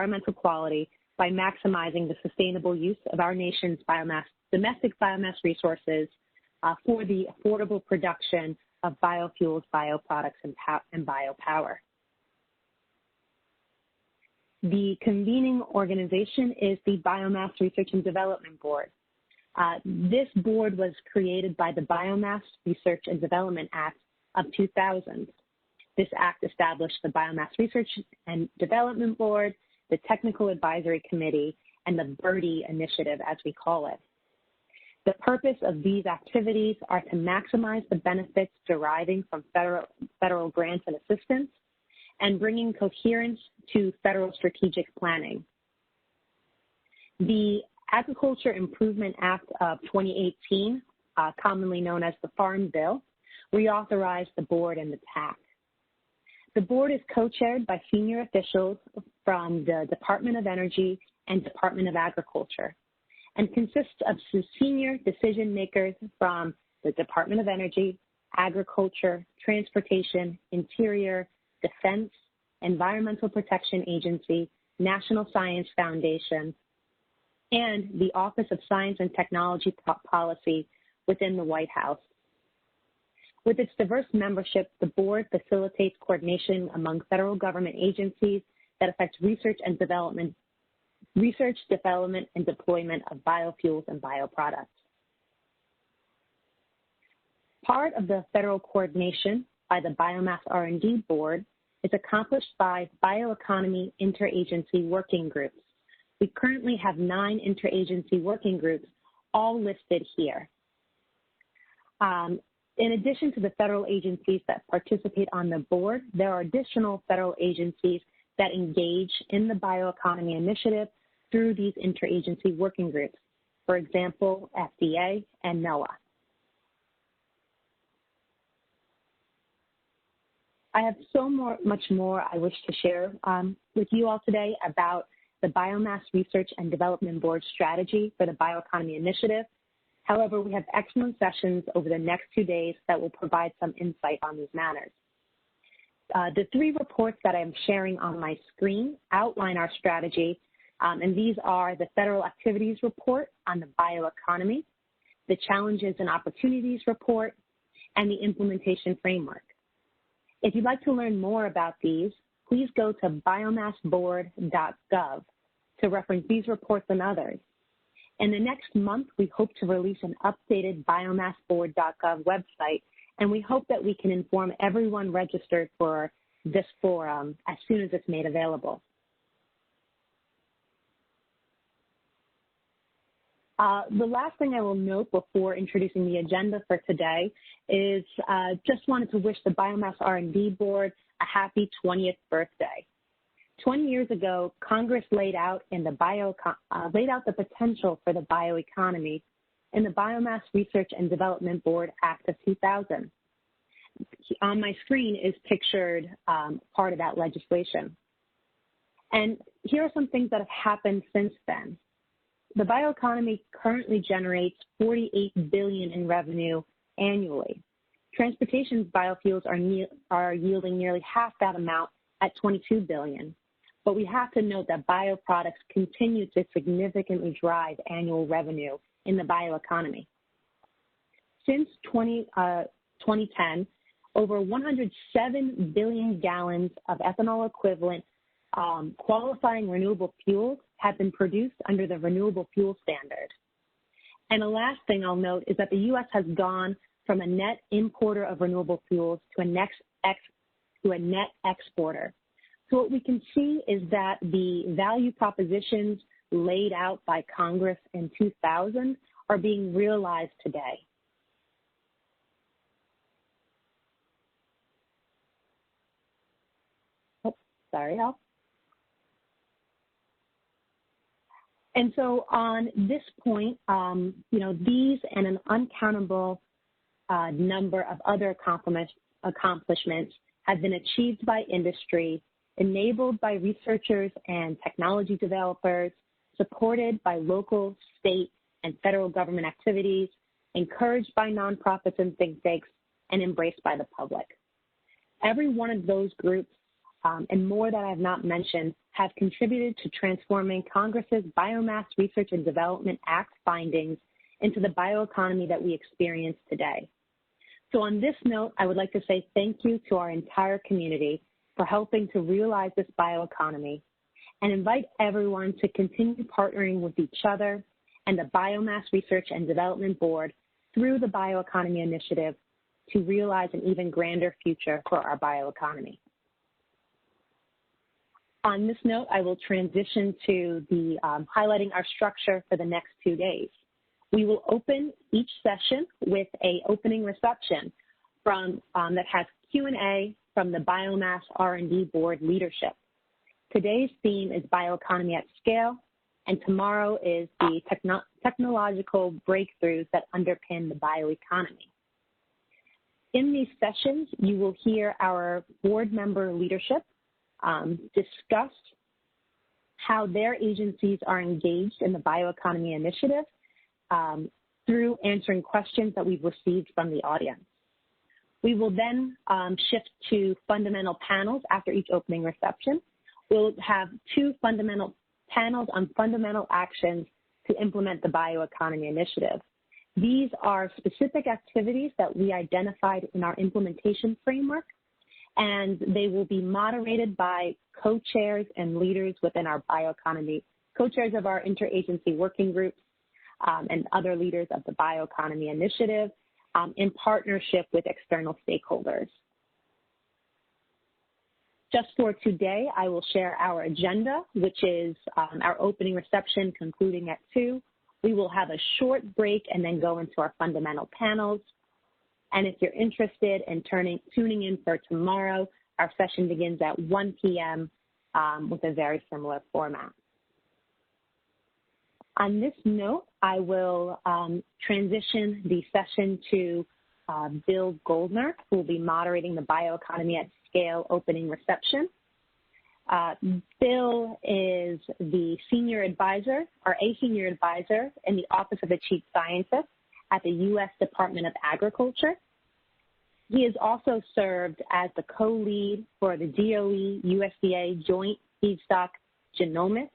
environmental quality by maximizing the sustainable use of our nation's domestic biomass resources for the affordable production of biofuels, bioproducts, and biopower. The convening organization is the Biomass Research and Development Board. This board was created by the Biomass Research and Development Act of 2000. This act established the Biomass Research and Development Board, the Technical Advisory Committee, and the BR&D initiative, as we call it. The purpose of these activities are to maximize the benefits deriving from federal grants and assistance and bringing coherence to federal strategic planning. The Agriculture Improvement Act of 2018, commonly known as the Farm Bill, reauthorized the board and the TAC. The board is co-chaired by senior officials from the Department of Energy and Department of Agriculture and consists of senior decision makers from the Department of Energy, Agriculture, Transportation, Interior, Defense, Environmental Protection Agency, National Science Foundation, and the Office of Science and Technology Policy within the White House. With its diverse membership, the board facilitates coordination among federal government agencies that affect research, development, and deployment of biofuels and bioproducts. Part of the federal coordination by the Biomass R&D Board is accomplished by Bioeconomy Interagency Working Groups. We currently have 9 interagency working groups, all listed here. In addition to the federal agencies that participate on the board, there are additional federal agencies that engage in the Bioeconomy Initiative through these interagency working groups, for example, FDA and NOAA. I have much more I wish to share with you all today about the Biomass Research and Development Board strategy for the Bioeconomy Initiative. However, we have excellent sessions over the next 2 days that will provide some insight on these matters. The 3 reports that I'm sharing on my screen outline our strategy, and these are the Federal Activities Report on the Bioeconomy, the Challenges and Opportunities Report, and the Implementation Framework. If you'd like to learn more about these, please go to biomassboard.gov to reference these reports and others. In the next month, we hope to release an updated biomassboard.gov website, and we hope that we can inform everyone registered for this forum as soon as it's made available. The last thing I will note before introducing the agenda for today is just wanted to wish the Biomass R&D Board a happy 20th birthday. 20 years ago, Congress laid out the potential for the bioeconomy in the Biomass Research and Development Board Act of 2000. On my screen is pictured part of that legislation. And here are some things that have happened since then. The bioeconomy currently generates $48 billion in revenue annually. Transportation biofuels are yielding nearly half that amount at $22 billion. But we have to note that bioproducts continue to significantly drive annual revenue in the bioeconomy. Since 2010, over 107 billion gallons of ethanol equivalent qualifying renewable fuels have been produced under the Renewable Fuel Standard. And the last thing I'll note is that the U.S. has gone from a net importer of renewable fuels to a net exporter. So what we can see is that the value propositions laid out by Congress in 2000 are being realized today. Oh, sorry, Al. And so on this point, these and an uncountable number of other accomplishments have been achieved by industry, enabled by researchers and technology developers, supported by local, state, and federal government activities, encouraged by nonprofits and think tanks, and embraced by the public. Every one of those groups and more that I have not mentioned have contributed to transforming Congress's Biomass Research and Development Act findings into the bioeconomy that we experience today. So on this note, I would like to say thank you to our entire community for helping to realize this bioeconomy and invite everyone to continue partnering with each other and the Biomass Research and Development Board through the Bioeconomy Initiative to realize an even grander future for our bioeconomy. On this note, I will transition to the highlighting our structure for the next 2 days. We will open each session with an opening reception from, that has Q&A from the Biomass R&D Board leadership. Today's theme is Bioeconomy at Scale, and tomorrow is the technological breakthroughs that underpin the bioeconomy. In these sessions, you will hear our board member leadership discuss how their agencies are engaged in the Bioeconomy Initiative through answering questions that we've received from the audience. We will then shift to fundamental panels after each opening reception. We'll have 2 fundamental panels on fundamental actions to implement the Bioeconomy Initiative. These are specific activities that we identified in our implementation framework, and they will be moderated by co-chairs and leaders within our bioeconomy, co-chairs of our interagency working groups and other leaders of the Bioeconomy Initiative in partnership with external stakeholders. Just for today, I will share our agenda, which is our opening reception concluding at 2. We will have a short break and then go into our fundamental panels. And if you're interested in tuning in for tomorrow, our session begins at 1 p.m. With a very similar format. On this note, I will transition the session to Bill Goldner, who will be moderating the Bioeconomy at Scale opening reception. Bill is the senior advisor, or a senior advisor in the Office of the Chief Scientist at the U.S. Department of Agriculture. He has also served as the co-lead for the DOE-USDA Joint Feedstock Genomics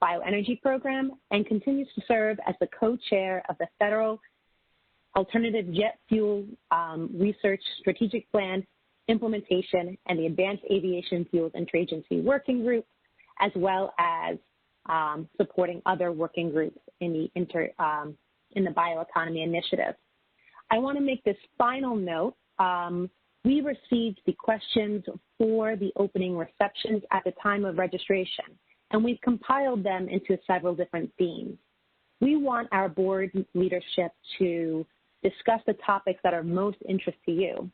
Bioenergy Program and continues to serve as the co-chair of the Federal Alternative Jet Fuel Research Strategic Plan Implementation and the Advanced Aviation Fuels Interagency Working Group, as well as supporting other working groups in the Bioeconomy Initiative. I want to make this final note. We received the questions for the opening receptions at the time of registration, and we've compiled them into several different themes. We want our board leadership to discuss the topics that are most interest to you.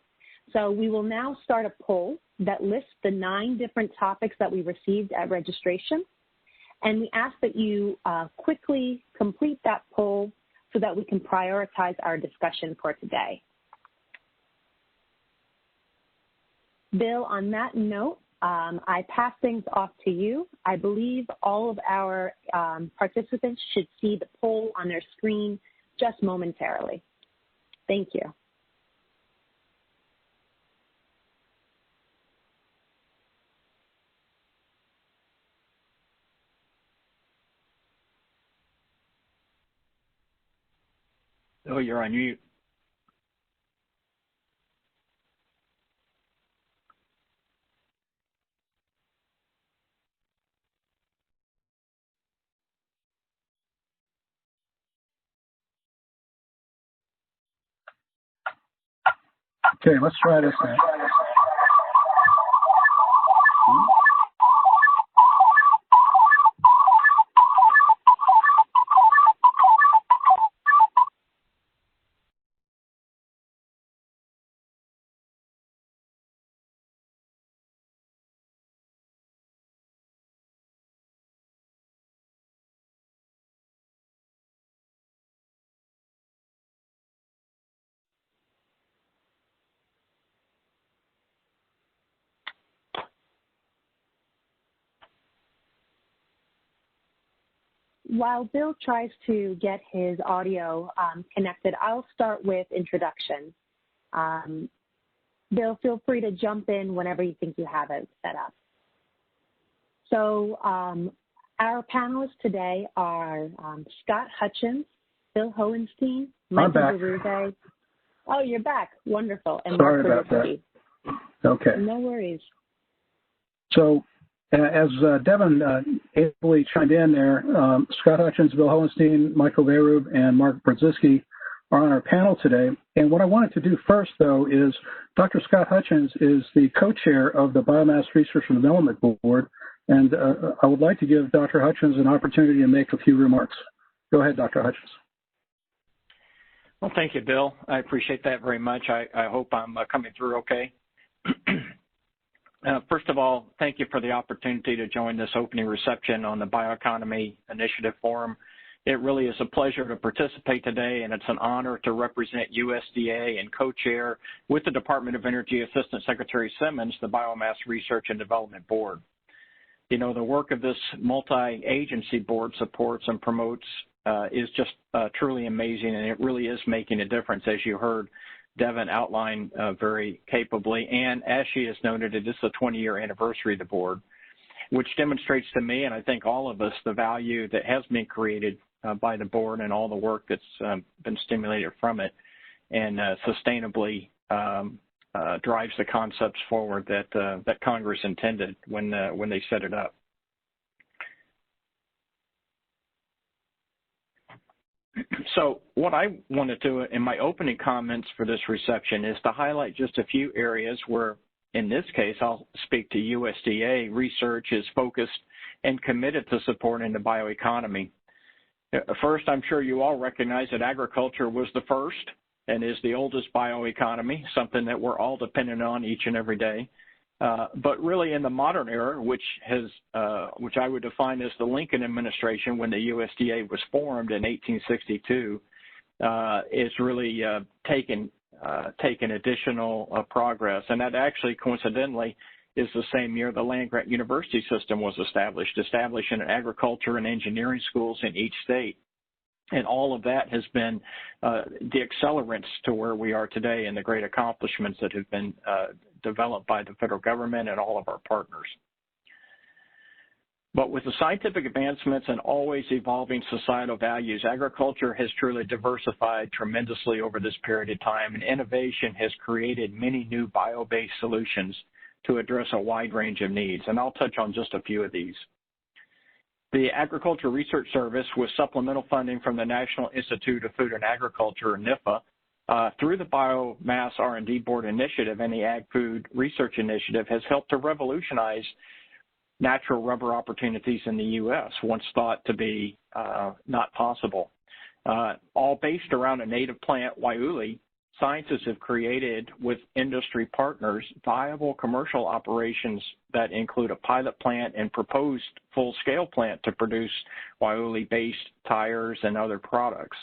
So we will now start a poll that lists the 9 different topics that we received at registration, and we ask that you quickly complete that poll so that we can prioritize our discussion for today. Bill, on that note, I pass things off to you. I believe all of our participants should see the poll on their screen just momentarily. Thank you. Oh, you're on mute. Okay, let's try this now. While Bill tries to get his audio connected, I'll start with introduction. Bill, feel free to jump in whenever you think you have it set up. So our panelists today are Scott Hutchins, Bill Hohenstein, Michael Berube. Oh, you're back. Wonderful. And sorry Mark about Berube. that. Okay. No worries. So as Devin ably chimed in there, Scott Hutchins, Bill Hohenstein, Michael Berube, and Mark Brzezinski are on our panel today. And what I wanted to do first, though, is Dr. Scott Hutchins is the co-chair of the Biomass Research and Development Board, and I would like to give Dr. Hutchins an opportunity to make a few remarks. Go ahead, Dr. Hutchins. Well, thank you, Bill. I appreciate that very much. I hope I'm coming through okay. First of all, thank you for the opportunity to join this opening reception on the Bioeconomy Initiative Forum. It really is a pleasure to participate today, and it's an honor to represent USDA and co-chair with the Department of Energy Assistant Secretary Simmons, the Biomass Research and Development Board. You know, the work of this multi-agency board supports and promotes is just truly amazing, and it really is making a difference, as you heard Devin outline very capably. And as she has noted, it is the 20-year anniversary of the board, which demonstrates to me, and I think all of us, the value that has been created by the board and all the work that's been stimulated from it, and sustainably drives the concepts forward that Congress intended when they set it up. So what I want to do in my opening comments for this reception is to highlight just a few areas where, in this case, I'll speak to USDA research is focused and committed to supporting the bioeconomy. First, I'm sure you all recognize that agriculture was the first and is the oldest bioeconomy, something that we're all dependent on each and every day. But really in the modern era, which I would define as the Lincoln administration when the USDA was formed in 1862, is really taken additional progress. And that actually coincidentally is the same year the land-grant university system was establishing agriculture and engineering schools in each state. And all of that has been the accelerants to where we are today and the great accomplishments that have been developed by the federal government and all of our partners. But with the scientific advancements and always evolving societal values, agriculture has truly diversified tremendously over this period of time, and innovation has created many new bio-based solutions to address a wide range of needs. And I'll touch on just a few of these. The Agricultural Research Service, with supplemental funding from the National Institute of Food and Agriculture, NIFA, through the Biomass R&D Board Initiative and the Ag Food Research Initiative, has helped to revolutionize natural rubber opportunities in the U.S., once thought to be not possible. All based around a native plant, waiuli, scientists have created with industry partners viable commercial operations that include a pilot plant and proposed full-scale plant to produce waiuli-based tires and other products.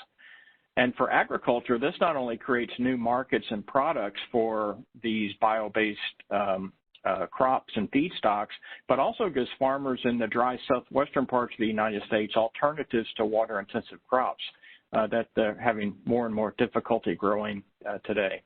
And for agriculture, this not only creates new markets and products for these bio-based crops and feedstocks, but also gives farmers in the dry southwestern parts of the United States alternatives to water-intensive crops that they're having more and more difficulty growing today.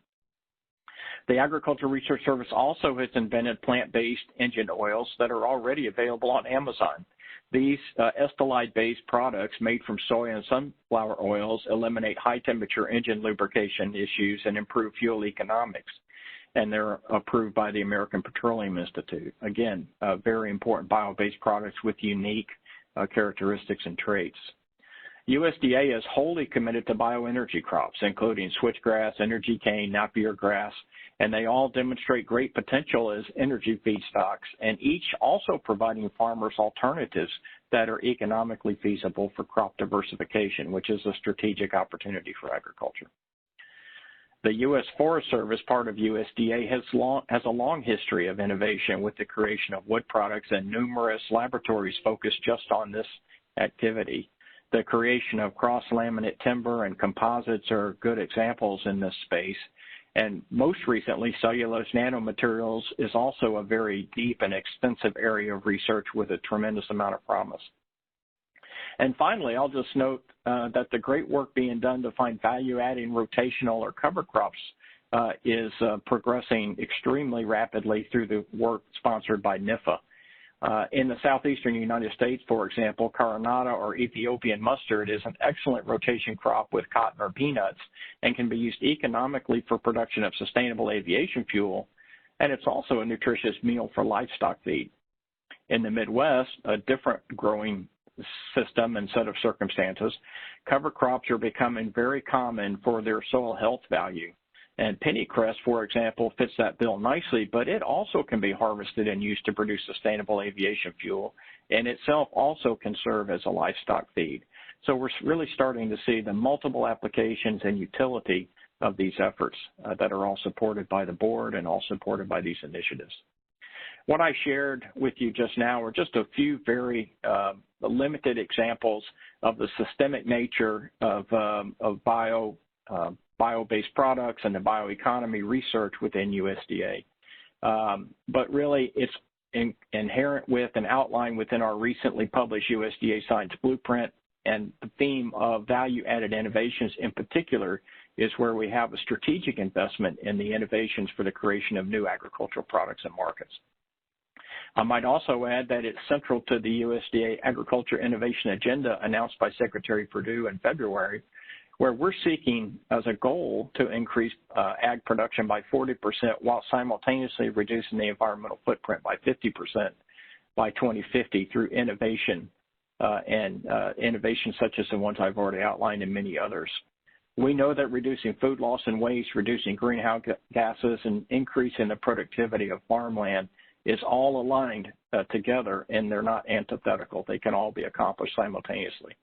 The Agricultural Research Service also has invented plant-based engine oils that are already available on Amazon. These estolide-based products made from soy and sunflower oils eliminate high-temperature engine lubrication issues and improve fuel economics. And they're approved by the American Petroleum Institute. Again, very important bio-based products with unique characteristics and traits. USDA is wholly committed to bioenergy crops, including switchgrass, energy cane, Napier grass, and they all demonstrate great potential as energy feedstocks, and each also providing farmers alternatives that are economically feasible for crop diversification, which is a strategic opportunity for agriculture. The U.S. Forest Service, part of USDA, has a long history of innovation with the creation of wood products, and numerous laboratories focused just on this activity. The creation of cross-laminate timber and composites are good examples in this space. And most recently, cellulose nanomaterials is also a very deep and extensive area of research with a tremendous amount of promise. And finally, I'll just note that the great work being done to find value-adding rotational or cover crops is progressing extremely rapidly through the work sponsored by NIFA. In the southeastern United States, for example, carinata or Ethiopian mustard is an excellent rotation crop with cotton or peanuts and can be used economically for production of sustainable aviation fuel, and it's also a nutritious meal for livestock feed. In the Midwest, a different growing system and set of circumstances, cover crops are becoming very common for their soil health value. And pennycress, for example, fits that bill nicely, but it also can be harvested and used to produce sustainable aviation fuel, and itself also can serve as a livestock feed. So we're really starting to see the multiple applications and utility of these efforts that are all supported by the board and all supported by these initiatives. What I shared with you just now are just a few very limited examples of the systemic nature of bio-based products and the bioeconomy research within USDA. But really, it's inherent with and outlined within our recently published USDA Science Blueprint, and the theme of value-added innovations in particular is where we have a strategic investment in the innovations for the creation of new agricultural products and markets. I might also add that it's central to the USDA Agriculture Innovation Agenda announced by Secretary Perdue in February, where we're seeking as a goal to increase ag production by 40% while simultaneously reducing the environmental footprint by 50% by 2050 through innovation and innovations such as the ones I've already outlined and many others. We know that reducing food loss and waste, reducing greenhouse gases, and increasing the productivity of farmland is all aligned together, and they're not antithetical. They can all be accomplished simultaneously.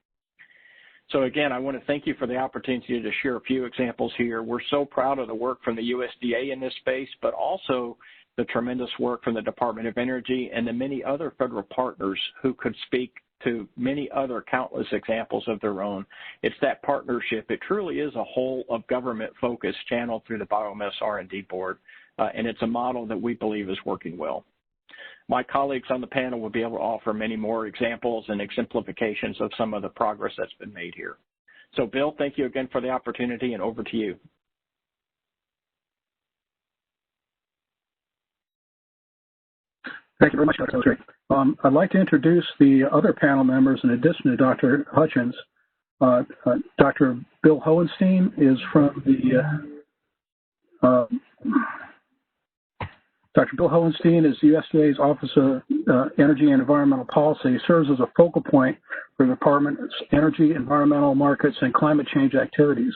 So again, I want to thank you for the opportunity to share a few examples here. We're so proud of the work from the USDA in this space, but also the tremendous work from the Department of Energy and the many other federal partners who could speak to many other countless examples of their own. It's that partnership. It truly is a whole of government focus channeled through the Biomass R&D Board, and it's a model that we believe is working well. My colleagues on the panel will be able to offer many more examples and exemplifications of some of the progress that's been made here. So, Bill, thank you again for the opportunity, and over to you. Thank you very much, Dr. That was great. I'd like to introduce the other panel members in addition to Dr. Hutchins. Dr. Bill Hohenstein is from the Dr. Bill Hohenstein is USDA's Office of Energy and Environmental Policy, serves as a focal point for the Department's energy, environmental markets, and climate change activities.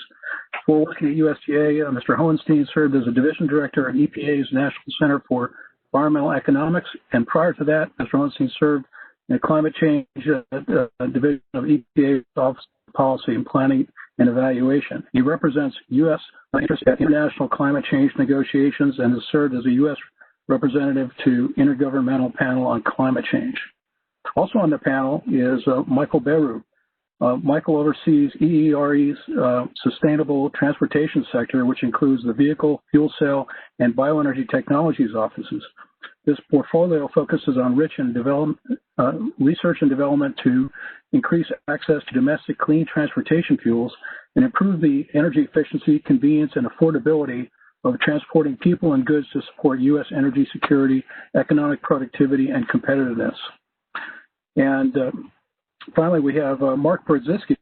Before working at USDA, Mr. Hohenstein served as a division director at EPA's National Center for Environmental Economics, and prior to that, Mr. Hohenstein served in the Climate Change Division of EPA's Office of Policy and Planning and Evaluation. He represents U.S. interests at international climate change negotiations and has served as a U.S. representative to Intergovernmental Panel on Climate Change. Also on the panel is Michael Beru. Michael oversees EERE's Sustainable Transportation Sector, which includes the Vehicle, Fuel Cell, and Bioenergy Technologies offices. This portfolio focuses on research and development to increase access to domestic clean transportation fuels and improve the energy efficiency, convenience, and affordability of transporting people and goods to support U.S. energy security, economic productivity, and competitiveness. And finally, we have Mark Brzezinski.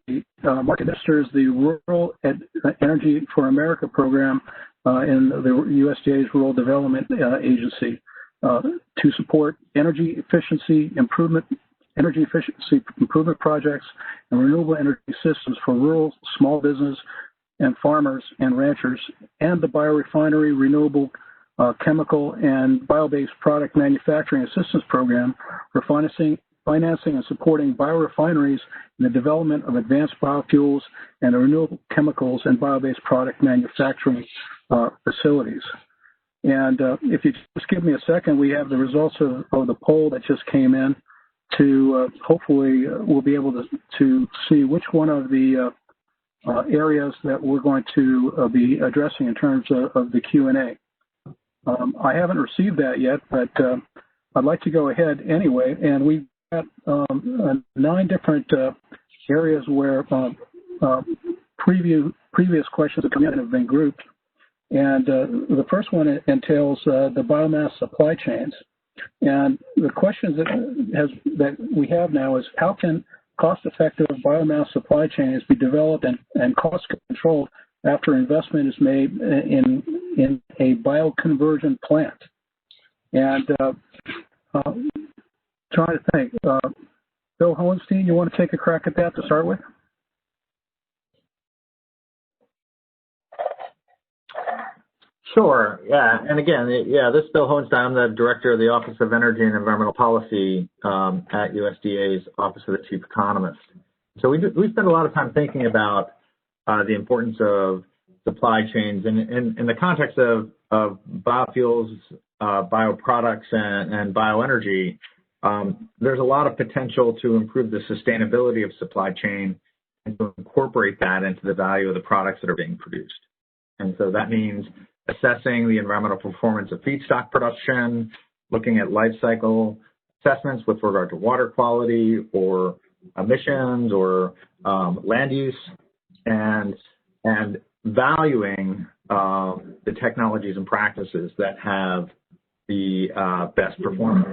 Mark administers the Rural Energy for America program in the USDA's Rural Development Agency to support energy efficiency improvement projects and renewable energy systems for rural, small business, and farmers and ranchers, and the biorefinery, renewable chemical, and bio-based product manufacturing assistance program for financing and supporting biorefineries in the development of advanced biofuels and renewable chemicals and bio-based product manufacturing facilities. And if you just give me a second, we have the results of the poll that just came in to hopefully we'll be able to see which one of the areas that we're going to be addressing in terms of the Q&A. I haven't received that yet, but I'd like to go ahead anyway. And we've got 9 different areas where previous questions that come in have been grouped. And the first one entails the biomass supply chains. And the question that we have now is, how can cost-effective biomass supply chains be developed and cost-controlled after investment is made in a bioconversion plant? And trying to think, Bill Hohenstein, you want to take a crack at that to start with? Sure, yeah, and again, this is Bill Hohenstein. I'm the Director of the Office of Energy and Environmental Policy at USDA's Office of the Chief Economist. So we spend a lot of time thinking about the importance of supply chains in the context of biofuels, bioproducts, and bioenergy. There's a lot of potential to improve the sustainability of supply chain and to incorporate that into the value of the products that are being produced. And so that means assessing the environmental performance of feedstock production, looking at life cycle assessments with regard to water quality or emissions or land use, and valuing the technologies and practices that have the best performance.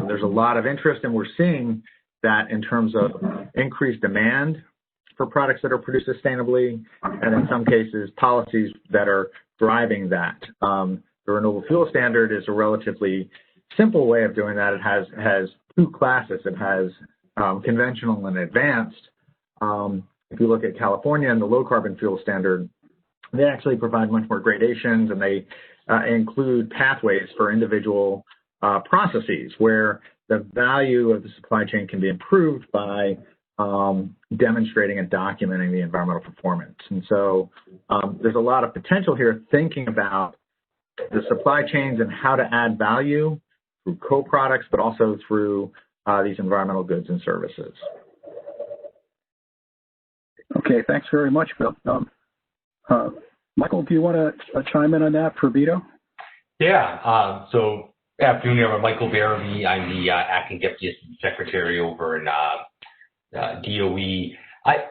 There's a lot of interest, and we're seeing that in terms of increased demand for products that are produced sustainably, and in some cases, policies that are driving that. The Renewable Fuel Standard is a relatively simple way of doing that. It has two classes. It has conventional and advanced. If you look at California and the Low Carbon Fuel Standard, they actually provide much more gradations, and they include pathways for individual processes where the value of the supply chain can be improved by demonstrating and documenting the environmental performance. And so there's a lot of potential here thinking about the supply chains and how to add value through co-products, but also through these environmental goods and services. Okay, thanks very much, Bill. Michael, do you want to chime in on that for Vito? Yeah, so afternoon, I'm Michael Barrowby. I'm the Acting Deputy Assistant Secretary over in DOE.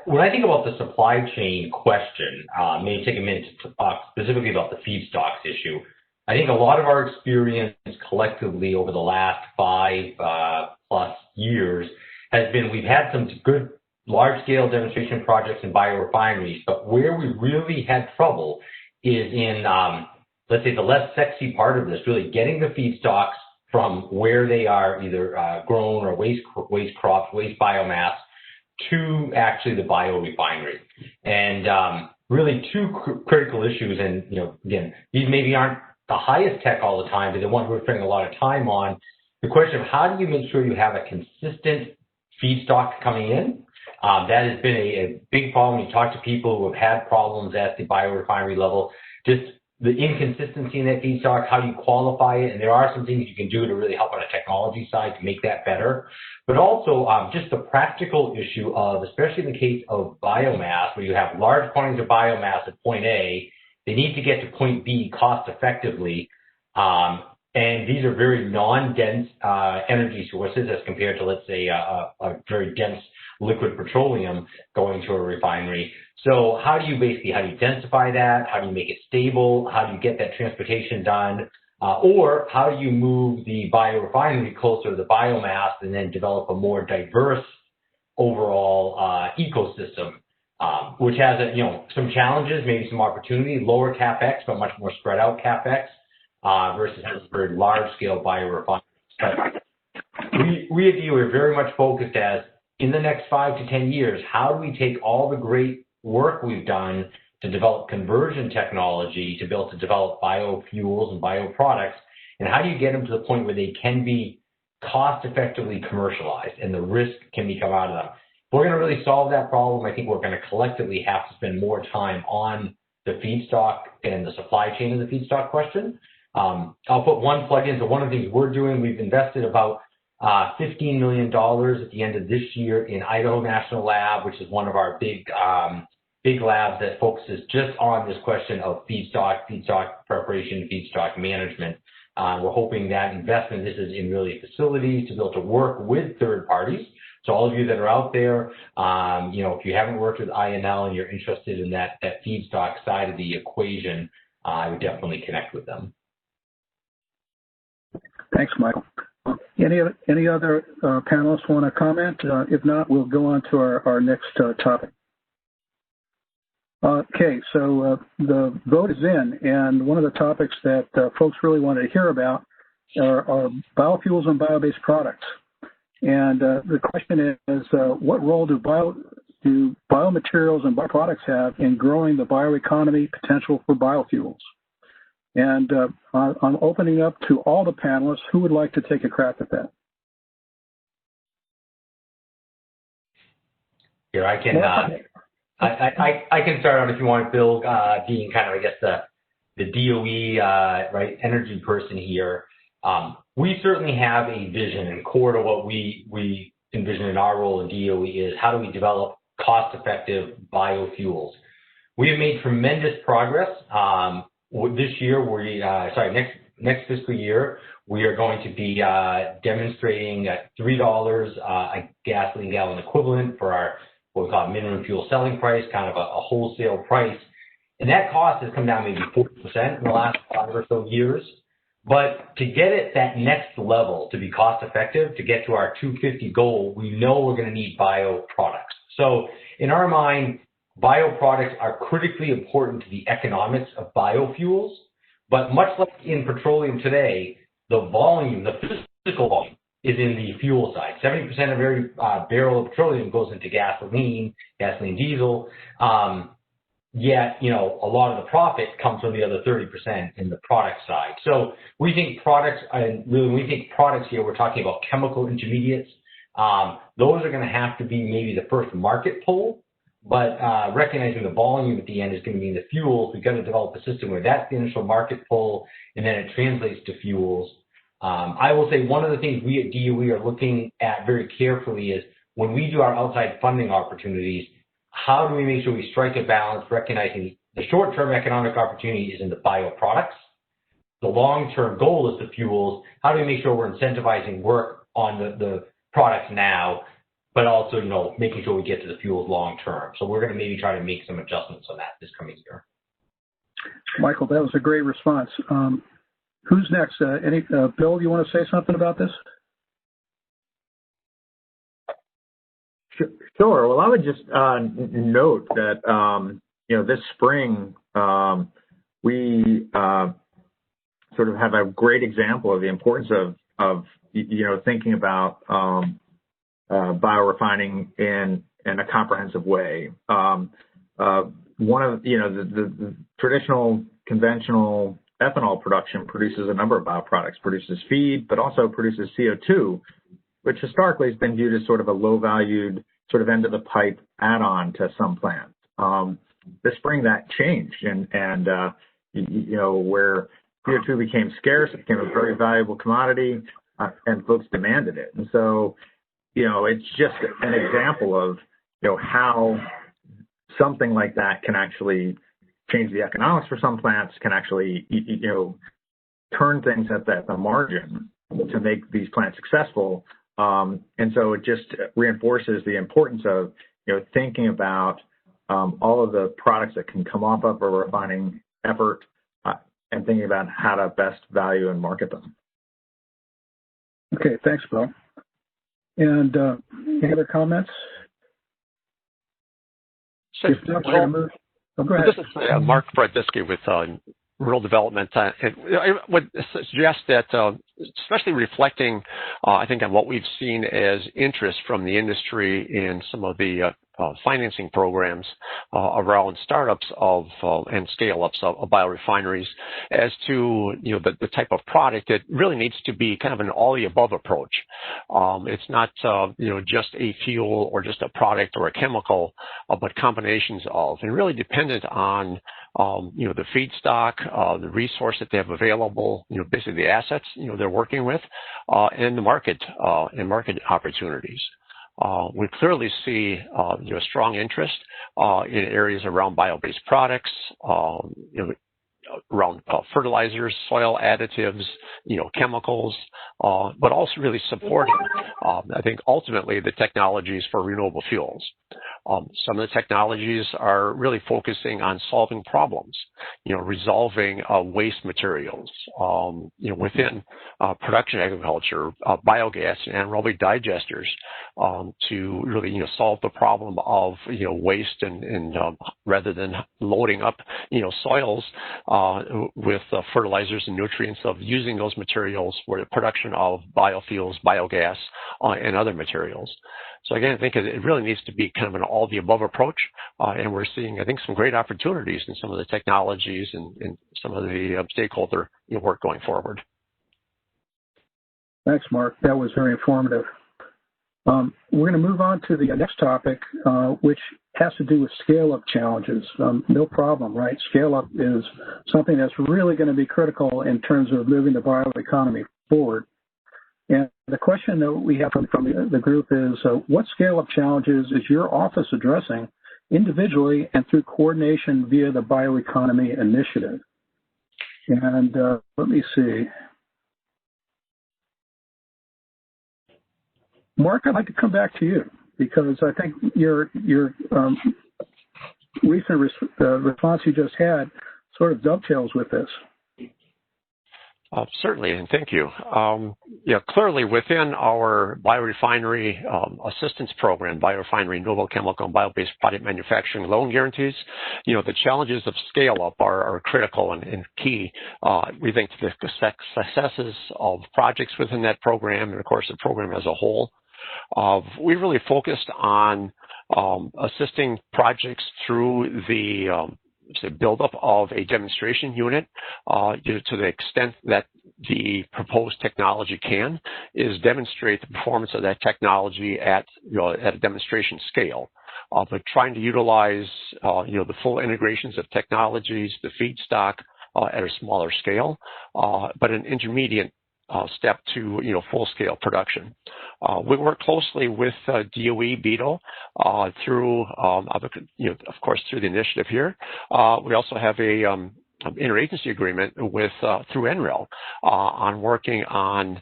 When I think about the supply chain question, maybe take a minute to talk specifically about the feedstocks issue. I think a lot of our experience collectively over the last 5+ years has been we've had some good large-scale demonstration projects in biorefineries, but where we really had trouble is in, let's say, the less sexy part of this, really getting the feedstocks from where they are either grown or waste crops, waste biomass, to actually the biorefinery. And really two critical issues, and again, these maybe aren't the highest tech all the time, but the ones we're spending a lot of time on. The question of how do you make sure you have a consistent feedstock coming in? That has been a big problem. You talk to people who have had problems at the biorefinery level, just the inconsistency in that feedstock, how you qualify it, and there are some things you can do to really help on a technology side to make that better. But also just the practical issue of, especially in the case of biomass, where you have large quantities of biomass at point A, they need to get to point B cost effectively. And these are very non-dense energy sources as compared to, let's say, a very dense liquid petroleum going to a refinery. So how do you densify that? How do you make it stable? How do you get that transportation done? Or how do you move the biorefinery closer to the biomass and then develop a more diverse overall ecosystem, which has some challenges, maybe some opportunity, lower CapEx, but much more spread out CapEx versus a very large scale biorefinery. But we at DOE are very much focused as in the next 5 to 10 years, how do we take all the great work we've done to develop conversion technology to be able to develop biofuels and bioproducts, and how do you get them to the point where they can be cost effectively commercialized and the risk can be come out of them? If we're going to really solve that problem, I think we're going to collectively have to spend more time on the feedstock and the supply chain of the feedstock question. I'll put one plug in. So one of the things we're doing, we've invested about $15 million at the end of this year in Idaho National Lab, which is one of our big labs that focuses just on this question of feedstock preparation, feedstock management. We're hoping that investment, this is in really facilities to be able to work with third parties. So all of you that are out there, if you haven't worked with INL and you're interested in that feedstock side of the equation, I would definitely connect with them. Thanks, Michael. Any other panelists want to comment? If not, we'll go on to our next topic. Okay, so the vote is in, and one of the topics that folks really wanted to hear about are biofuels and bio-based products. And the question is, what role do biomaterials and bioproducts have in growing the bioeconomy potential for biofuels? And I'm opening up to all the panelists. Who would like to take a crack at that? Here, I can start out if you want, Bill, being kind of, I guess, the DOE, right, energy person here. We certainly have a vision, and core to what we envision in our role in DOE is how do we develop cost-effective biofuels. We have made tremendous progress. This year, next fiscal year, we are going to be demonstrating at $3 a gasoline gallon equivalent for our what we call minimum fuel selling price, kind of a wholesale price. And that cost has come down maybe 40% in the last 5 or so years. But to get it that next level, to be cost effective, to get to our 250 goal, we know we're going to need bioproducts. So in our mind, bioproducts are critically important to the economics of biofuels. But much like in petroleum today, the volume, the physical volume, is in the fuel side. 70% of every barrel of petroleum goes into gasoline, diesel. Yet, a lot of the profit comes from the other 30% in the product side. So we think products, and really when we think products here, we're talking about chemical intermediates. Those are going to have to be maybe the first market pull, but recognizing the volume at the end is going to be in the fuels, we've got to develop a system where that's the initial market pull, and then it translates to fuels. I will say one of the things we at DOE are looking at very carefully is when we do our outside funding opportunities, how do we make sure we strike a balance, recognizing the short-term economic opportunity is in the bioproducts, the long-term goal is the fuels. How do we make sure we're incentivizing work on the products now, but also, making sure we get to the fuels long-term? So we're going to maybe try to make some adjustments on that this coming year. Michael, that was a great response. Who's next? Bill, do you want to say something about this? Sure. Well, I would just note that, this spring, we sort of have a great example of the importance of thinking about biorefining in a comprehensive way. One of, the traditional, conventional ethanol production produces a number of bioproducts, produces feed, but also produces CO2, which historically has been viewed as sort of a low-valued, sort of end-of-the-pipe add-on to some plants. This spring, that changed, and where CO2 became scarce, it became a very valuable commodity, and folks demanded it. And so, it's just an example of, how something like that can actually change the economics for some plants, can actually, turn things at the margin to make these plants successful. And so it just reinforces the importance of, thinking about all of the products that can come off of a refining effort and thinking about how to best value and market them. Okay, thanks, Bill. And any other comments? Sure. Go ahead. This is Mark Brodisky with Rural Development. And I would suggest that, especially reflecting, I think, on what we've seen as interest from the industry in some of the financing programs around startups of and scale-ups of biorefineries, as to the type of product, it really needs to be kind of an all-the-above approach. It's not just a fuel or just a product or a chemical, but combinations of, and really dependent on the feedstock, the resource that they have available, basically the assets they're working with, and the market and market opportunities. We clearly see strong interest in areas around bio-based products, around fertilizers, soil additives, chemicals, but also really supporting, I think, ultimately the technologies for renewable fuels. Some of the technologies are really focusing on solving problems, resolving waste materials, within production agriculture, biogas and anaerobic digesters, to really, solve the problem of, waste and rather than loading up, soils with fertilizers and nutrients, of using those materials for the production of biofuels, biogas, and other materials. So again, I think it really needs to be kind of an all-the-above approach, and we're seeing, I think, some great opportunities in some of the technologies and some of the stakeholder work going forward. Thanks, Mark. That was very informative. We're going to move on to the next topic, which has to do with scale-up challenges. No problem, right? Scale-up is something that's really going to be critical in terms of moving the bioeconomy forward. And the question that we have from the group is, what scale-up challenges is your office addressing individually and through coordination via the Bioeconomy Initiative? And let me see. Mark, I'd like to come back to you because I think your recent response you just had sort of dovetails with this. Certainly, and thank you. Clearly within our biorefinery assistance program, biorefinery, noble chemical, and bio-based product manufacturing loan guarantees, the challenges of scale-up are critical and key, we think, to the successes of projects within that program and, of course, the program as a whole. We really focused on assisting projects through the buildup of a demonstration unit to the extent that the proposed technology is demonstrate the performance of that technology at a demonstration scale. But trying to utilize the full integrations of technologies, the feedstock at a smaller scale, but an intermediate step to full-scale production. We work closely with DOE, BETO, through, of course, through the initiative here. We also have a interagency agreement with through NREL on working on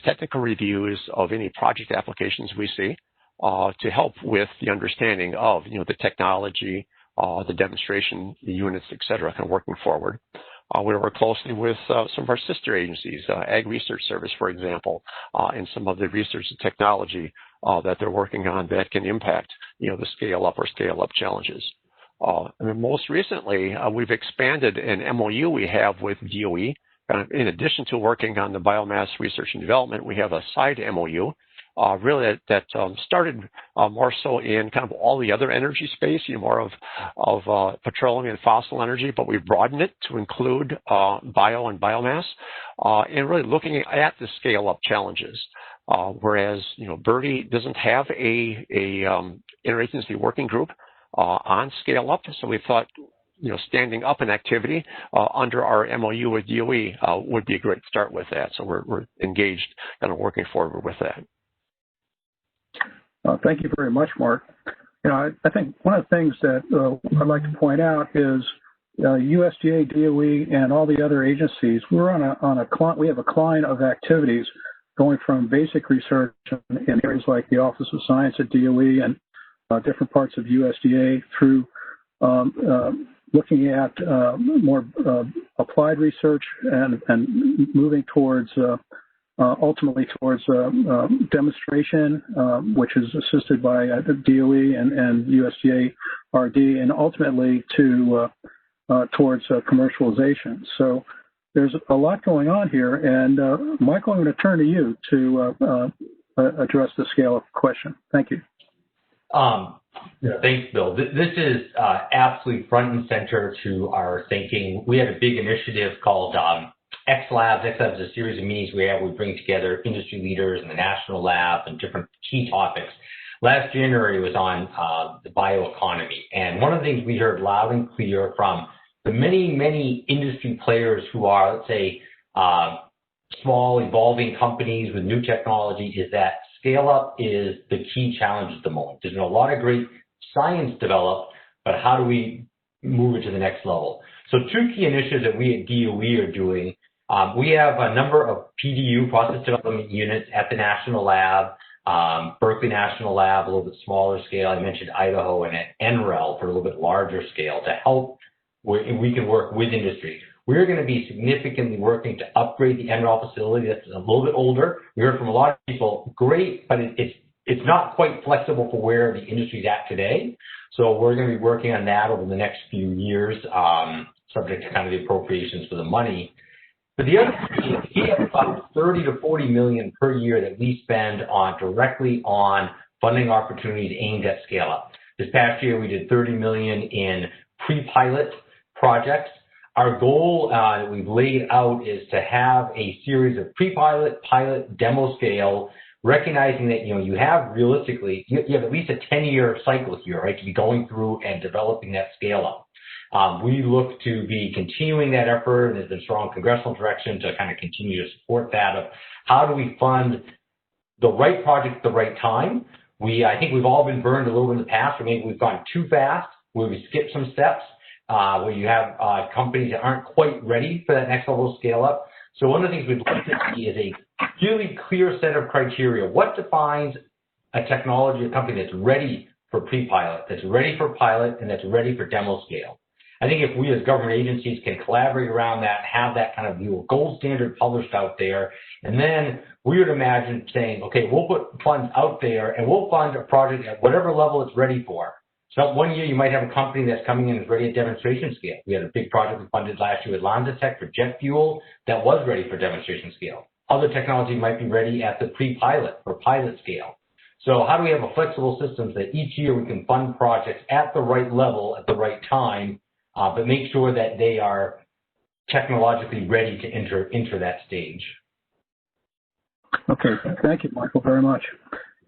technical reviews of any project applications we see to help with the understanding of the technology, the demonstration, the units, et cetera, kind of working forward. We work closely with some of our sister agencies, Ag Research Service, for example, and some of the research and technology that they're working on that can impact, the scale-up or scale-up challenges. And most recently, we've expanded an MOU we have with DOE. In addition to working on the Biomass Research and Development, we have a side MOU really that started more so in kind of all the other energy space, more of petroleum and fossil energy, but we've broadened it to include bio and biomass, and really looking at the scale-up challenges. Whereas, BIRDI doesn't have a interagency working group on scale-up, so we thought, standing up an activity under our MOU with DOE would be a great start with that. So we're engaged, kind of working forward with that. Thank you very much, Mark. I think one of the things that I'd like to point out is USDA, DOE, and all the other agencies. We're we have a client of activities going from basic research in areas like the Office of Science at DOE and different parts of USDA through looking at more applied research and moving towards ultimately towards demonstration, which is assisted by the DOE and USDA R&D, and ultimately towards commercialization. So there's a lot going on here, and Michael, I'm going to turn to you to address the scale-up question. Thank you. Thanks, Bill. This is absolutely front and center to our thinking. We have a big initiative called X-Labs. X-Labs is a series of meetings we have. We bring together industry leaders in the national lab and different key topics. Last January was on the bioeconomy. And one of the things we heard loud and clear from the many, many industry players who are, let's say, small, evolving companies with new technology is that scale-up is the key challenge at the moment. There's been a lot of great science developed, but how do we move it to the next level? So two key initiatives that we at DOE are doing. We have a number of PDU, process development units, at the national lab. Berkeley National Lab, a little bit smaller scale. I mentioned Idaho, and at NREL for a little bit larger scale to help we can work with industry. We're going to be significantly working to upgrade the NREL facility that's a little bit older. We heard from a lot of people, great, but it's not quite flexible for where the industry's at today. So we're going to be working on that over the next few years, subject to kind of the appropriations for the money. But the other thing is we have about 30 to 40 million per year that we spend directly on funding opportunities aimed at scale up. This past year, we did 30 million in pre-pilot projects. Our goal that we've laid out is to have a series of pre-pilot, pilot, demo scale, recognizing that, you have realistically, you have at least a 10-year cycle here, right, to be going through and developing that scale up. We look to be continuing that effort, and there's been strong congressional direction to kind of continue to support that of how do we fund the right project at the right time. I think we've all been burned a little in the past, or maybe we've gone too fast, where we skipped some steps, where you have companies that aren't quite ready for that next level of scale up. So one of the things we'd like to see is a really clear set of criteria. What defines a technology, a company that's ready for pre-pilot, that's ready for pilot, and that's ready for demo scale? I think if we as government agencies can collaborate around that, have that kind of view of gold standard published out there, and then we would imagine saying, okay, we'll put funds out there and we'll fund a project at whatever level it's ready for. So one year you might have a company that's coming in and is ready at demonstration scale. We had a big project we funded last year with LanzaTech for jet fuel that was ready for demonstration scale. Other technology might be ready at the pre-pilot or pilot scale. So how do we have a flexible system that each year we can fund projects at the right level at the right time, but make sure that they are technologically ready to enter that stage? Okay, thank you, Michael, very much.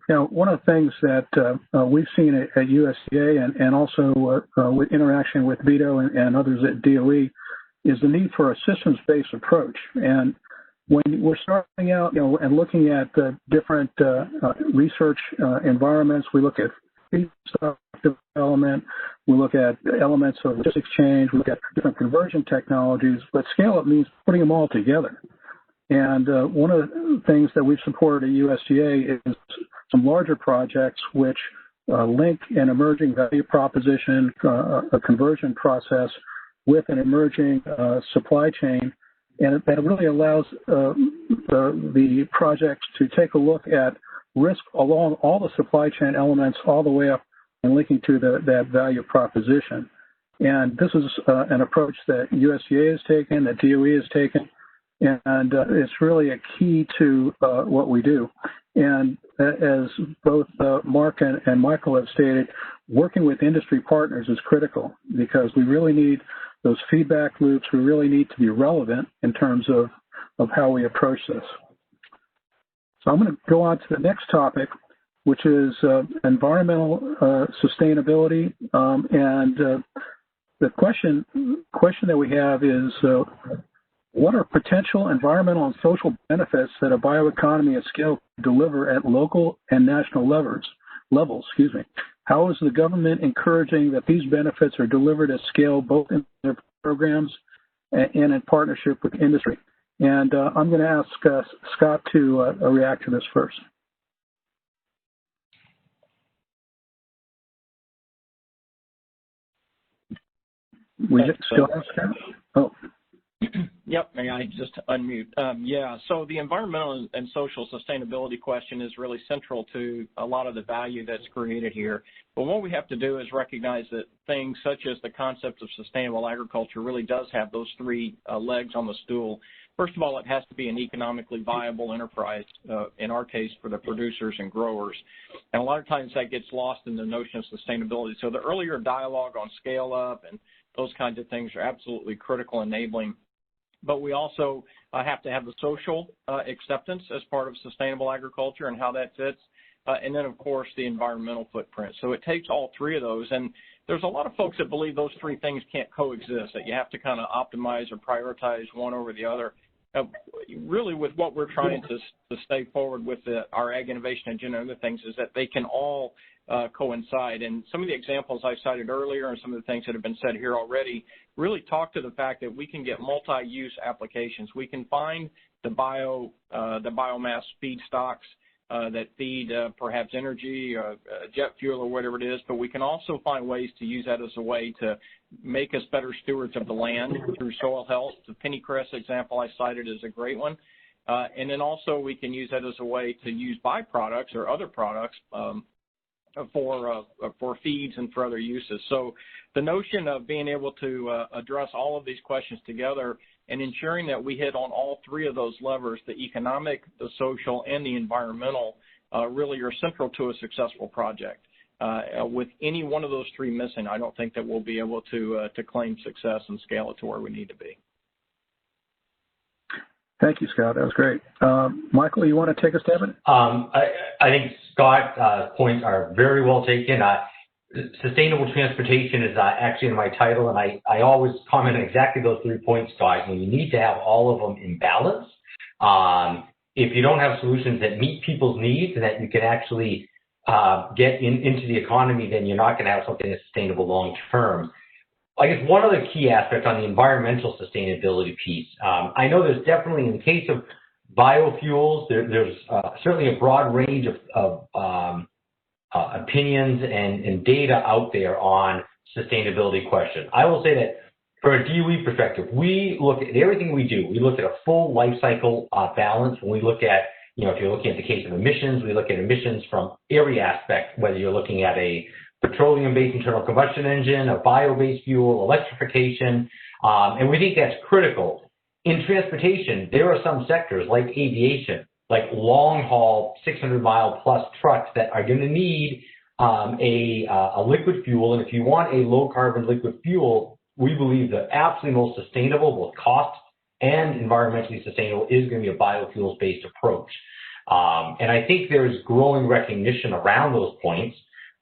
One of the things that we've seen at USDA and also with interaction with Vito and others at DOE is the need for a systems-based approach. And when we're starting out, and looking at the different research environments, we look at feedstock development, we look at elements of logistics change, we look at different conversion technologies, but scale-up means putting them all together. And one of the things that we've supported at USDA is some larger projects which link an emerging value proposition, a conversion process with an emerging supply chain. And that really allows the projects to take a look at risk along all the supply chain elements all the way up and linking to that value proposition. And this is an approach that USDA has taken, that DOE has taken, and it's really a key to what we do. And as both Mark and Michael have stated, working with industry partners is critical because we really need those feedback loops. We really need to be relevant in terms of how we approach this. So I'm going to go on to the next topic, which is environmental sustainability. And the question that we have is, what are potential environmental and social benefits that a bioeconomy at scale can deliver at local and national levels? How is the government encouraging that these benefits are delivered at scale, both in their programs and in partnership with industry? And I'm going to ask Scott to react to this first. We still have Scott? Oh. Yep, may I just unmute? Yeah, so the environmental and social sustainability question is really central to a lot of the value that's created here. But what we have to do is recognize that things such as the concept of sustainable agriculture really does have those three legs on the stool. First of all, it has to be an economically viable enterprise, in our case, for the producers and growers. And a lot of times that gets lost in the notion of sustainability. So the earlier dialogue on scale up and those kinds of things are absolutely critical enabling. But we also have to have the social acceptance as part of sustainable agriculture and how that fits. And then, of course, the environmental footprint. So it takes all three of those. And there's a lot of folks that believe those three things can't coexist, that you have to kind of optimize or prioritize one over the other. Really, with what we're trying to stay forward with our ag innovation agenda and other things is that they can all coincide. And some of the examples I cited earlier and some of the things that have been said here already really talk to the fact that we can get multi-use applications. We can find the biomass feedstocks that feed perhaps energy, jet fuel or whatever it is, but we can also find ways to use that as a way to make us better stewards of the land through soil health. The pennycress example I cited is a great one. And then also we can use that as a way to use byproducts or other products for feeds and for other uses. So the notion of being able to address all of these questions together and ensuring that we hit on all three of those levers, the economic, the social, and the environmental, really are central to a successful project. With any one of those three missing, I don't think that we'll be able to claim success and scale it to where we need to be. Thank you, Scott. That was great. Michael, you want to take a stab at it? I think Scott's points are very well taken. Sustainable transportation is actually in my title, and I always comment on exactly those 3 points, Scott. You need to have all of them in balance. If you don't have solutions that meet people's needs and that you can actually get into the economy, then you're not going to have something that's sustainable long term. I guess one other key aspect on the environmental sustainability piece, I know there's definitely, in the case of biofuels, there's certainly a broad range of opinions and data out there on sustainability questions. I will say that from a DOE perspective, we look at everything we do. We look at a full life cycle balance. When we look at, if you're looking at the case of emissions, we look at emissions from every aspect, whether you're looking at a petroleum-based internal combustion engine, a bio-based fuel, electrification, and we think that's critical. In transportation, there are some sectors like aviation, like long-haul 600-mile plus trucks that are going to need a liquid fuel, and if you want a low-carbon liquid fuel, we believe the absolutely most sustainable, both cost and environmentally sustainable, is going to be a biofuels-based approach. And I think there's growing recognition around those points.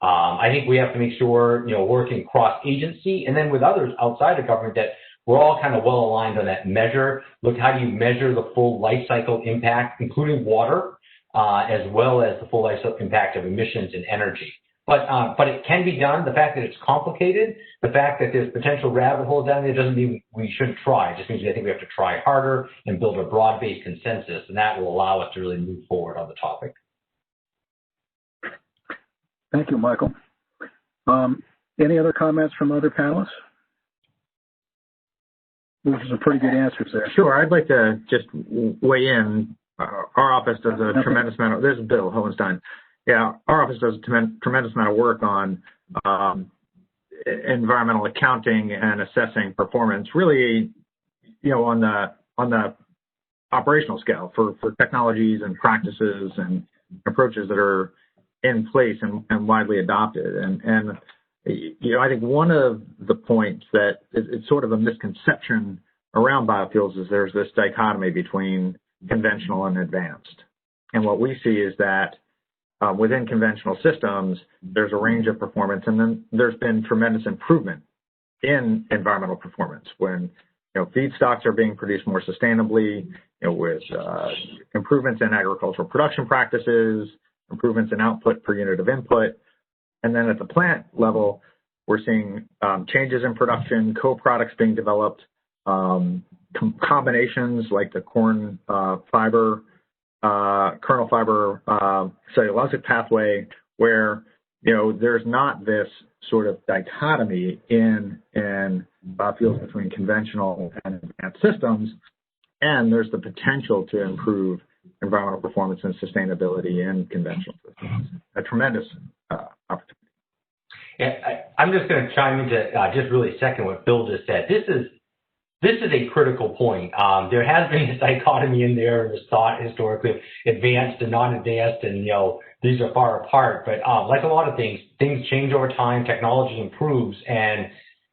I think we have to make sure, working cross-agency and then with others outside of government, that we're all kind of well aligned on that measure. Look, how do you measure the full life cycle impact, including water, as well as the full life cycle impact of emissions and energy? But it can be done. The fact that it's complicated, the fact that there's potential rabbit holes down there, doesn't mean we shouldn't try. It just means I think we have to try harder and build a broad-based consensus, and that will allow us to really move forward on the topic. Thank you, Michael. Any other comments from other panelists? Those are some pretty good answers there. Sure. I'd like to just weigh in. Our office does a tremendous amount of, this is Bill Hohenstein. Yeah, our office does a tremendous amount of work on environmental accounting and assessing performance, really, on the operational scale for technologies and practices and approaches that are in place and widely adopted. And I think one of the points that it's sort of a misconception around biofuels is there's this dichotomy between conventional and advanced. And what we see is that within conventional systems, there's a range of performance, and then there's been tremendous improvement in environmental performance when feedstocks are being produced more sustainably, with improvements in agricultural production practices, improvements in output per unit of input. And then at the plant level, we're seeing changes in production, co-products being developed, combinations like the corn fiber, kernel fiber cellulosic pathway, where there's not this sort of dichotomy in biofuels between conventional and advanced systems, and there's the potential to improve environmental performance and sustainability in conventional systems. A tremendous opportunity. Yeah, I'm just going to chime into just really second what Bill just said. This is a critical point. There has been this dichotomy in there, this thought historically of advanced and non-advanced, and these are far apart. But like a lot of things change over time. Technology improves, and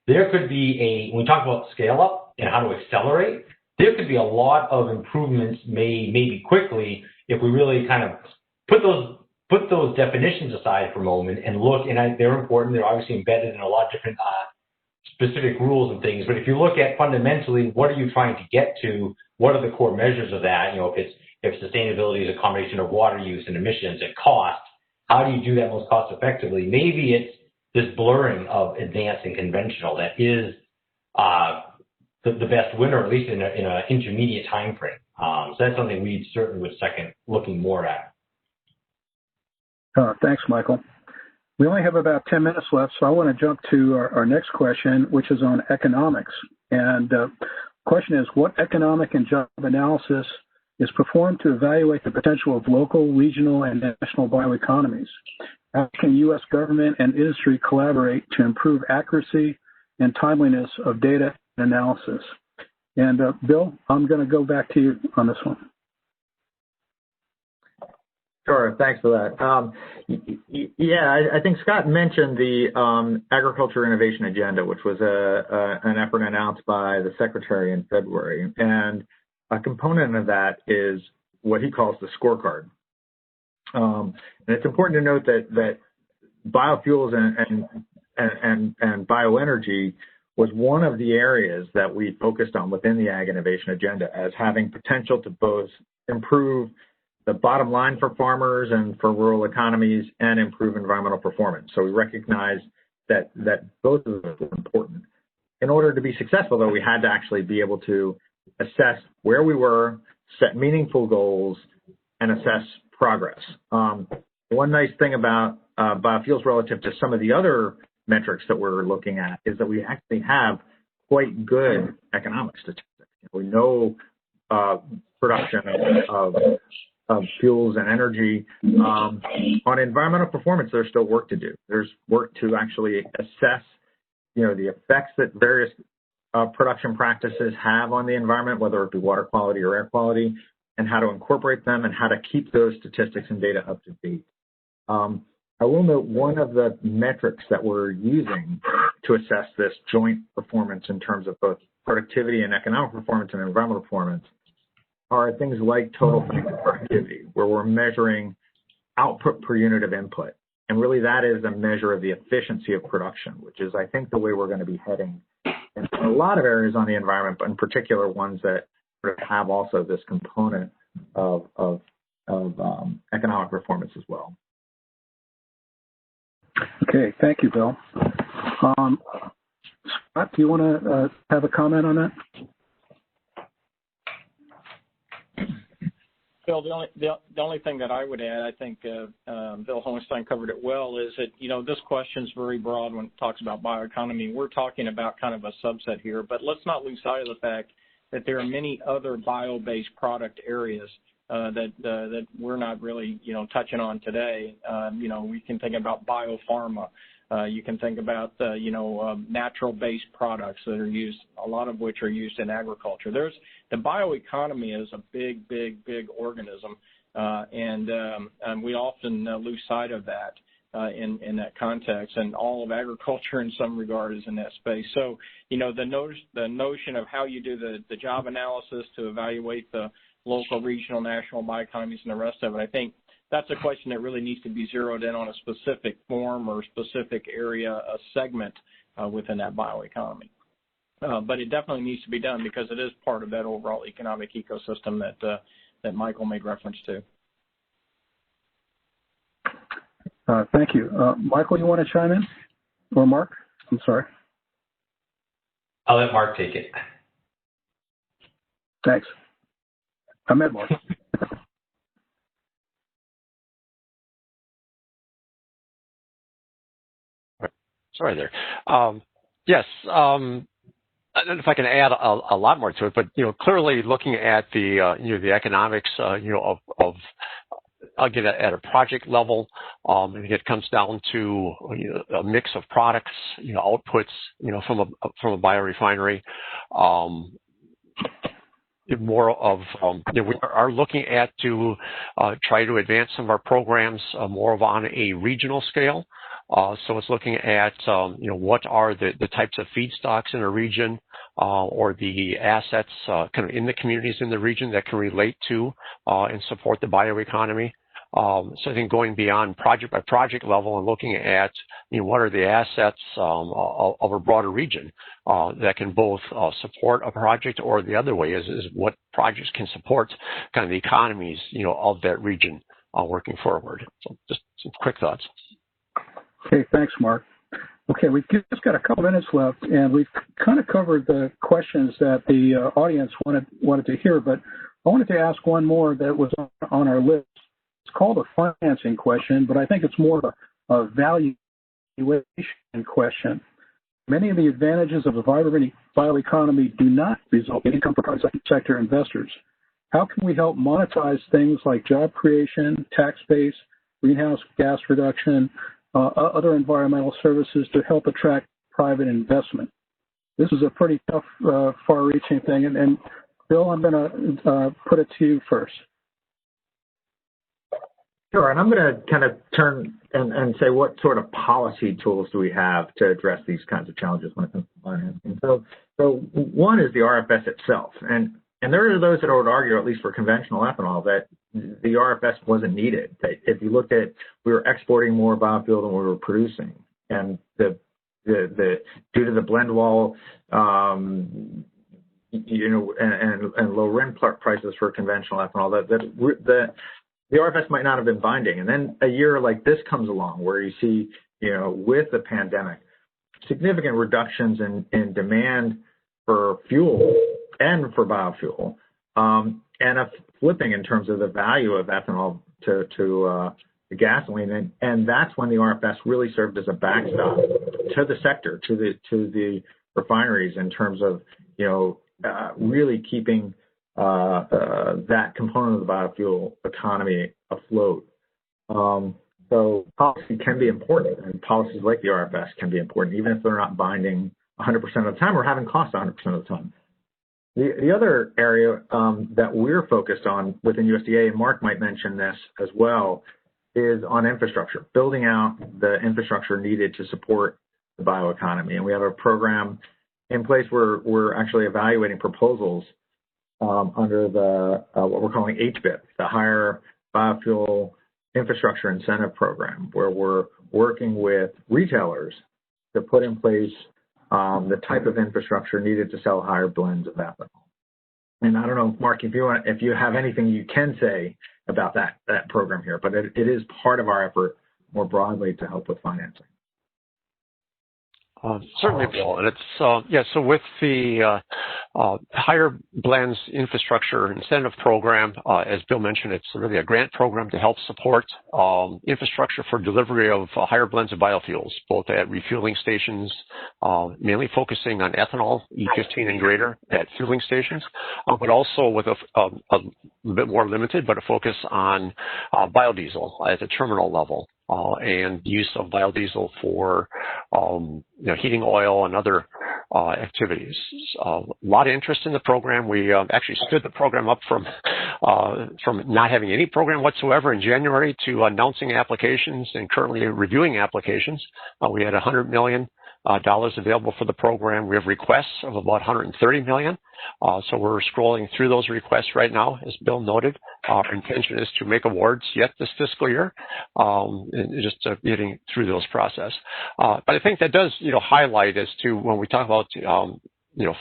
there could be when we talk about scale up and how to accelerate, there could be a lot of improvements made maybe quickly if we really kind of put those definitions aside for a moment and look. And they're important. They're obviously embedded in a lot of different specific rules and things. But if you look at fundamentally, what are you trying to get to? What are the core measures of that? If sustainability is a combination of water use and emissions and cost, how do you do that most cost effectively? Maybe it's this blurring of advanced and conventional that is the best winner, at least in an intermediate time frame. So that's something we certainly would second looking more at. Thanks, Michael. We only have about 10 minutes left, so I want to jump to our next question, which is on economics. And the question is, what economic and job analysis is performed to evaluate the potential of local, regional, and national bioeconomies? How can U.S. government and industry collaborate to improve accuracy and timeliness of data analysis? And Bill, I'm going to go back to you on this one. Sure, thanks for that. Yeah, I think Scott mentioned the Agriculture Innovation Agenda, which was an effort announced by the Secretary in February. And a component of that is what he calls the scorecard. And it's important to note that biofuels and bioenergy was one of the areas that we focused on within the Ag Innovation Agenda as having potential to both improve the bottom line for farmers and for rural economies and improve environmental performance. So we recognize that both of those are important. In order to be successful, though, we had to actually be able to assess where we were, set meaningful goals, and assess progress. One nice thing about biofuels relative to some of the other metrics that we're looking at is that we actually have quite good economic statistics. We know production of fuels and energy. On environmental performance, there's still work to do. There's work to actually assess, the effects that various production practices have on the environment, whether it be water quality or air quality, and how to incorporate them and how to keep those statistics and data up to date. I will note one of the metrics that we're using to assess this joint performance in terms of both productivity and economic performance and environmental performance are things like total productivity, where we're measuring output per unit of input. And really that is a measure of the efficiency of production, which is, I think, the way we're going to be heading in a lot of areas on the environment, but in particular ones that have also this component of economic performance as well. Okay, thank you, Bill. Scott, do you want to have a comment on that? Bill, the only thing that I would add, I think Bill Hohenstein covered it well, is that, this question is very broad when it talks about bioeconomy. We're talking about kind of a subset here, but let's not lose sight of the fact that there are many other bio-based product areas that we're not really, touching on today. We can think about biopharma. You can think about, natural-based products that are used, a lot of which are used in agriculture. The bioeconomy is a big, big, big organism, and we often lose sight of that in that context, and all of agriculture in some regard is in that space. So, the notion of how you do the job analysis to evaluate the local, regional, national bioeconomies and the rest of it, I think that's a question that really needs to be zeroed in on a specific form or specific area, a segment within that bioeconomy. But it definitely needs to be done because it is part of that overall economic ecosystem that Michael made reference to. Thank you. Michael, you want to chime in? Or Mark? I'm sorry. I'll let Mark take it. Thanks. I'm at Mark. Sorry there. Yes. I don't know if I can add a lot more to it, but clearly looking at the the economics of I'll get at a project level, it comes down to a mix of products, outputs, from a biorefinery. More of we are looking at to try to advance some of our programs more of on a regional scale. So it's looking at what are the types of feedstocks in a region or the assets kind of in the communities in the region that can relate to and support the bioeconomy. So I think going beyond project by project level and looking at what are the assets of a broader region that can both support a project, or the other way is what projects can support kind of the economies of that region working forward. So just some quick thoughts. Okay, thanks, Mark. Okay, we've just got a couple minutes left, and we've kind of covered the questions that the audience wanted to hear, but I wanted to ask one more that was on our list. called a financing question, but I think it's more of a valuation question. Many of the advantages of a vibrant bioeconomy do not result in income for private sector investors. How can we help monetize things like job creation, tax base, greenhouse gas reduction, other environmental services to help attract private investment? This is a pretty tough, far-reaching thing. And Bill, I'm going to put it to you first. Sure, and I'm going to kind of turn and say what sort of policy tools do we have to address these kinds of challenges when it comes to financing. So one is the RFS itself, and there are those that would argue, at least for conventional ethanol, that the RFS wasn't needed. If you looked at, we were exporting more biofuel than we were producing, and due to the blend wall, and low RIN prices for conventional ethanol, the RFS might not have been binding. And then a year like this comes along where you see, with the pandemic, significant reductions in demand for fuel and for biofuel, and a flipping in terms of the value of ethanol to the gasoline. And that's when the RFS really served as a backstop to the sector, to the refineries in terms of, really keeping that component of the biofuel economy afloat. So policy can be important, and policies like the RFS can be important, even if they're not binding 100% of the time or haven't cost 100% of the time. The other area that we're focused on within USDA, and Mark might mention this as well, is on infrastructure, building out the infrastructure needed to support the bioeconomy. And we have a program in place where we're actually evaluating proposals under the what we're calling HBIP, the Higher Biofuel Infrastructure Incentive Program, where we're working with retailers to put in place the type of infrastructure needed to sell higher blends of ethanol. And I don't know, Mark, if you have anything you can say about that program here, but it is part of our effort more broadly to help with financing. Certainly, Bill. And it's, so with the Higher Blends Infrastructure Incentive Program, as Bill mentioned, it's really a grant program to help support infrastructure for delivery of higher blends of biofuels, both at refueling stations, mainly focusing on ethanol, E15 and greater at fueling stations, but also with a bit more limited, but a focus on biodiesel at the terminal level. And use of biodiesel for heating oil and other activities. A lot of interest in the program. We actually stood the program up from not having any program whatsoever in January to announcing applications and currently reviewing applications. We had $100 million available for the program. We have requests of about $130 million. So we're scrolling through those requests right now, as Bill noted. Our intention is to make awards yet this fiscal year, and just getting through those process. But I think that does, highlight as to when we talk about,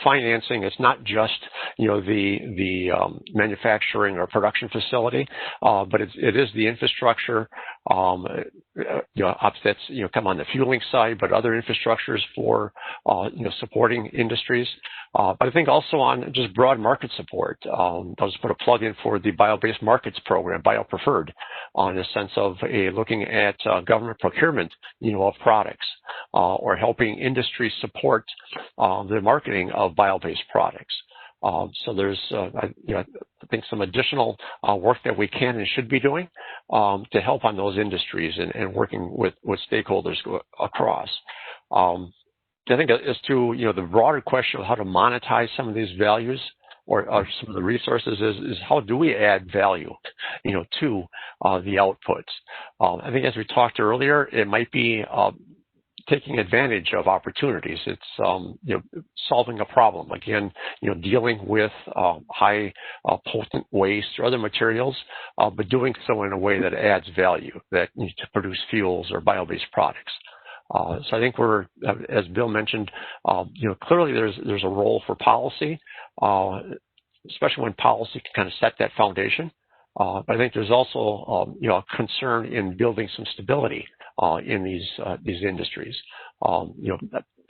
financing, it's not just, the manufacturing or production facility, but it is the infrastructure, that's, come on the fueling side, but other infrastructures for, supporting industries. But I think also on just broad market support. I'll just put a plug in for the Bio-Based Markets Program, BioPreferred, in the sense of looking at government procurement, of products, or helping industry support the marketing of bio-based products. So there's, I think some additional work that we can and should be doing to help on those industries and working with stakeholders across. I think as to, the broader question of how to monetize some of these values or some of the resources is how do we add value, to the outputs. I think as we talked earlier, it might be taking advantage of opportunities. It's, solving a problem. Again, dealing with high potent waste or other materials, but doing so in a way that adds value that needs to produce fuels or bio-based products. So I think we're, as Bill mentioned, clearly there's a role for policy, especially when policy can kind of set that foundation. But I think there's also, a concern in building some stability in these industries.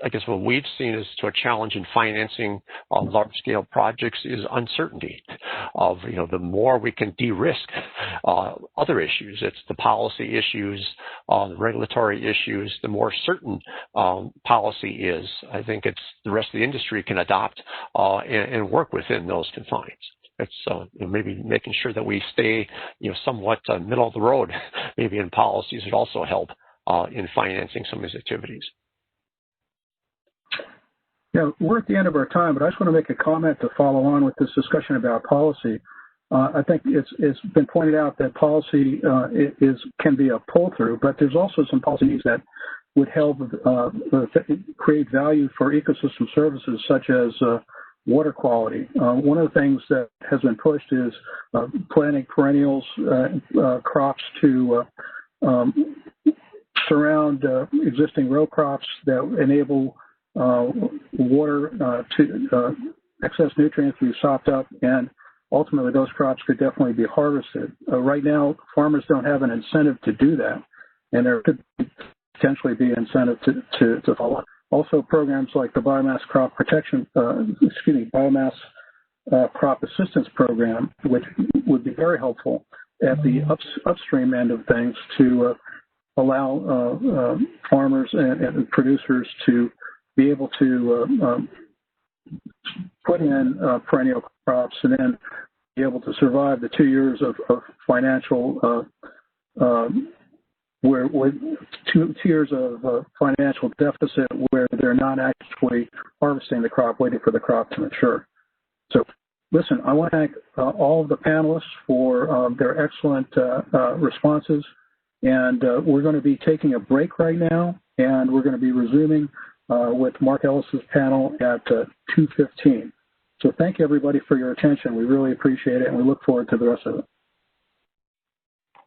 I guess what we've seen is to a challenge in financing large-scale projects is uncertainty of, the more we can de-risk other issues. It's the policy issues, the regulatory issues. The more certain policy is, I think it's the rest of the industry can adopt and work within those confines. It's maybe making sure that we stay, somewhat middle of the road, maybe in policies would also help in financing some of these activities. Yeah, we're at the end of our time, but I just want to make a comment to follow on with this discussion about policy. I think it's been pointed out that policy can be a pull-through, but there's also some policies that would help create value for ecosystem services such as water quality. One of the things that has been pushed is planting perennials, crops to surround existing row crops that enable water to excess nutrients to be sopped up, and ultimately those crops could definitely be harvested. Right now, farmers don't have an incentive to do that, and there could potentially be incentive to follow. Also, programs like the Biomass Crop Biomass Crop Assistance Program, which would be very helpful at the upstream end of things to allow farmers and producers to be able to put in perennial crops and then be able to survive the 2 years of financial where 2 years of financial deficit where they're not actually harvesting the crop, waiting for the crop to mature. So, listen, I want to thank all of the panelists for their excellent responses, and we're going to be taking a break right now, and we're going to be resuming with Mark Ellis's panel at 2:15. So thank you, everybody, for your attention. We really appreciate it, and we look forward to the rest of it.